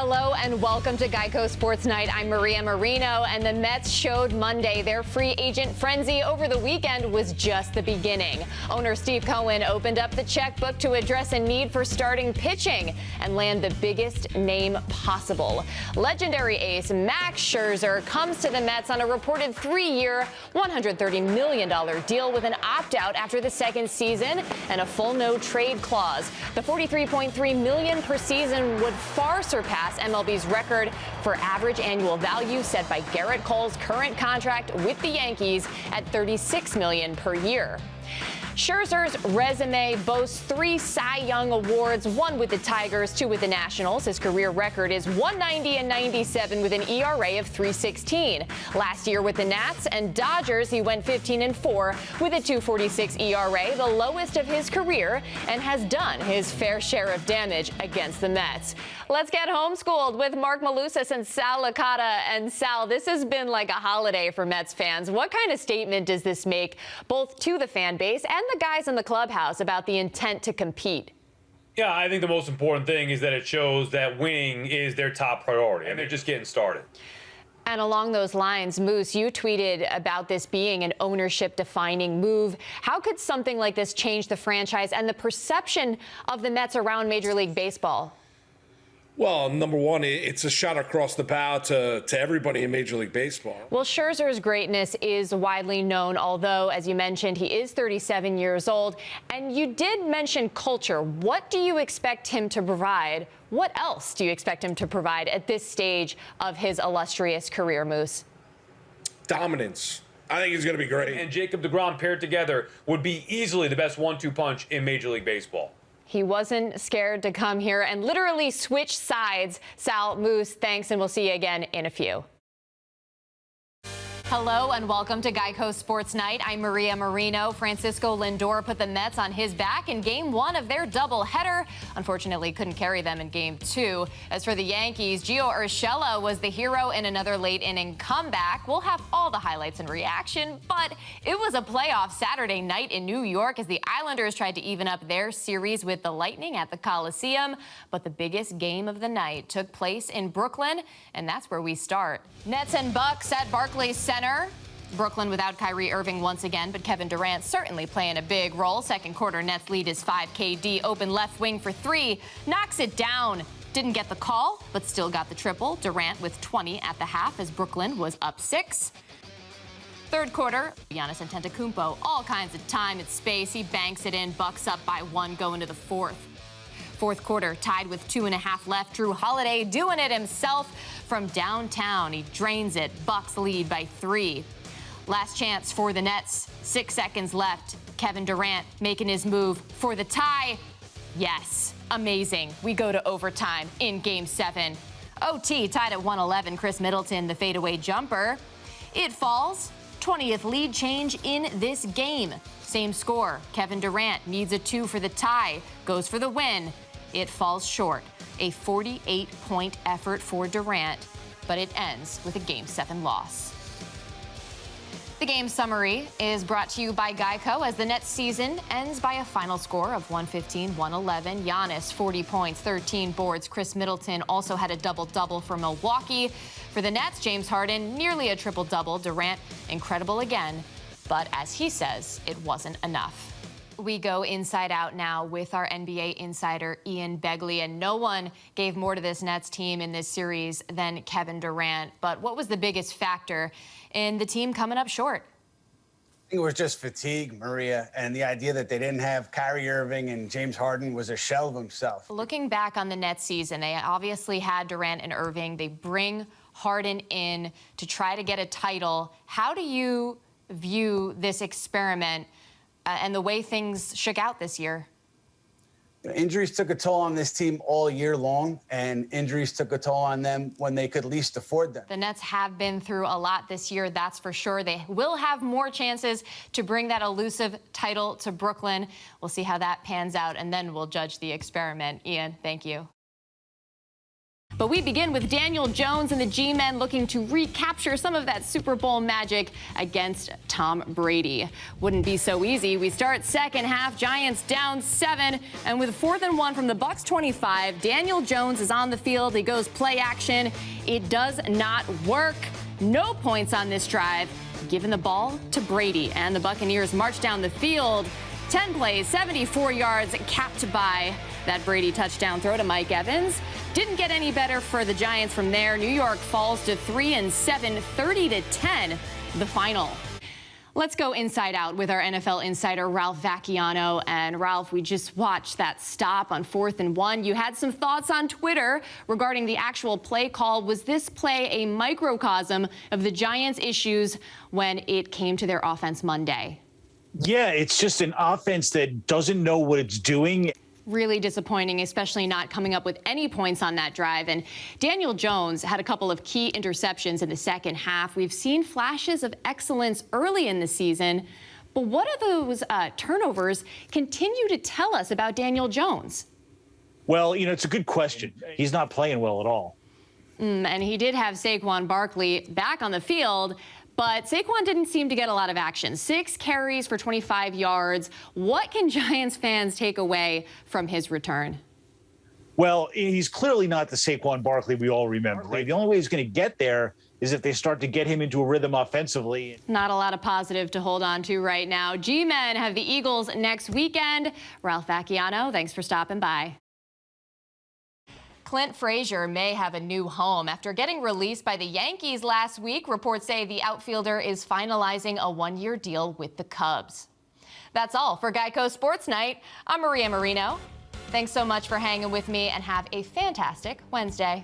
Hello and welcome to Geico Sports Night. I'm Marino, and the Mets showed Monday their free agent frenzy over the weekend was just the beginning. Owner Steve Cohen opened up the checkbook to address a need for starting pitching and land the biggest name possible. Legendary ace Max Scherzer comes to the Mets on a reported 3-year, $130 million deal with an opt-out after the second season and a full no-trade clause. The $43.3 million per season would far surpass MLB's record for average annual value set by Garrett Cole's current contract with the Yankees at $36 million per year. Scherzer's resume boasts 3 Cy Young awards, 1 with the Tigers, 2 with the Nationals. His career record is 190 and 97 with an ERA of 3.16. Last year with the Nats and Dodgers, he went 15 and 4 with a 2.46 ERA, the lowest of his career, and has done his fair share of damage against the Mets. Let's get homeschooled with Mark Malusis and Sal Licata. And Sal, this has been like a holiday for Mets fans. What kind of statement does this make both to the fan base and the guys in the clubhouse about the intent to compete? Yeah, I think the most important thing is that it shows that winning is their top priority, and they're just getting started. And along those lines, Moose, you tweeted about this being an ownership-defining move. How could something like this change the franchise and the perception of the Mets around Major League Baseball? Well, number one, it's a shot across the bow to everybody in Major League Baseball. Well, Scherzer's greatness is widely known, although, as you mentioned, he is 37 years old. And you did mention culture. What do you expect him to provide? What else do you expect him to provide at this stage of his illustrious career, Moose? Dominance. I think he's going to be great. And Jacob deGrom paired together would be easily the best 1-2 punch in Major League Baseball. He wasn't scared to come here and literally switch sides. Sal, Moose, thanks, and we'll see you again in a few. Hello and welcome to Geico Sports Night. I'm Marino. Francisco Lindor put the Mets on his back in Game 1 of their doubleheader. Unfortunately, couldn't carry them in Game 2. As for the Yankees, Gio Urshela was the hero in another late-inning comeback. We'll have all the highlights and reaction, but it was a playoff Saturday night in New York as the Islanders tried to even up their series with the Lightning at the Coliseum. But the biggest game of the night took place in Brooklyn, and that's where we start. Nets and Bucks at Barclays Center. Brooklyn without Kyrie Irving once again, but Kevin Durant certainly playing a big role. Second quarter, Nets lead is 5 KD. Open left wing for 3. Knocks it down. Didn't get the call, but still got the triple. Durant with 20 at the half as Brooklyn was up 6. Third quarter, Giannis Antetokounmpo, all kinds of time and space. He banks it in. Bucks up by 1 going to the fourth. Fourth quarter, tied with 2.5 left. Drew Holiday doing it himself from downtown. He drains it. Bucks lead by 3. Last chance for the Nets. 6 seconds left. Kevin Durant making his move for the tie. Yes, amazing. We go to overtime in Game 7. OT tied at 111. Chris Middleton, the fadeaway jumper. It falls. 20th lead change in this game. Same score. Kevin Durant needs a 2 for the tie. Goes for the win. It falls short. A 48-point effort for Durant, but it ends with a Game 7 loss. The game summary is brought to you by Geico as the Nets season ends by a final score of 115-111. Giannis, 40 points, 13 boards. Chris Middleton also had a double-double for Milwaukee. For the Nets, James Harden, nearly a triple-double. Durant, incredible again, but as he says, it wasn't enough. We go inside out now with our NBA insider, Ian Begley, and no one gave more to this Nets team in this series than Kevin Durant. But what was the biggest factor in the team coming up short? I think it was just fatigue, Maria, and the idea that they didn't have Kyrie Irving and James Harden was a shell of himself. Looking back on the Nets season, they obviously had Durant and Irving. They bring Harden in to try to get a title. How do you view this experiment and the way things shook out this year? Injuries took a toll on this team all year long, and injuries took a toll on them when they could least afford them. The Nets have been through a lot this year, that's for sure. They will have more chances to bring that elusive title to Brooklyn. We'll see how that pans out, and then we'll judge the experiment. Ian, thank you. But we begin with Daniel Jones and the G-men looking to recapture some of that Super Bowl magic against Tom Brady. Wouldn't be so easy. We start second half, Giants down 7, and with 4th and 1 from the Bucs 25, Daniel Jones is on the field. He goes play action. It does not work. No points on this drive. Giving the ball to Brady, and the Buccaneers march down the field. 10 plays, 74 yards, capped by that Brady touchdown throw to Mike Evans. Didn't get any better for the Giants from there. New York falls to 3-7, 30-10, the final. Let's go inside out with our NFL insider, Ralph Vacchiano. And Ralph, we just watched that stop on 4th and 1. You had some thoughts on Twitter regarding the actual play call. Was this play a microcosm of the Giants' issues when it came to their offense Monday? Yeah, it's just an offense that doesn't know what it's doing. Really disappointing, especially not coming up with any points on that drive. And Daniel Jones had a couple of key interceptions in the second half. We've seen flashes of excellence early in the season, but what do those turnovers continue to tell us about Daniel Jones? Well, it's a good question. He's not playing well at all. And he did have Saquon Barkley back on the field, but Saquon didn't seem to get a lot of action. 6 carries for 25 yards. What can Giants fans take away from his return? Well, he's clearly not the Saquon Barkley we all remember. Right? The only way he's going to get there is if they start to get him into a rhythm offensively. Not a lot of positive to hold on to right now. G-men have the Eagles next weekend. Ralph Vacchiano, thanks for stopping by. Clint Frazier may have a new home. After getting released by the Yankees last week, reports say the outfielder is finalizing a 1-year deal with the Cubs. That's all for Geico Sports Night. I'm Maria Marino. Thanks so much for hanging with me, and have a fantastic Wednesday.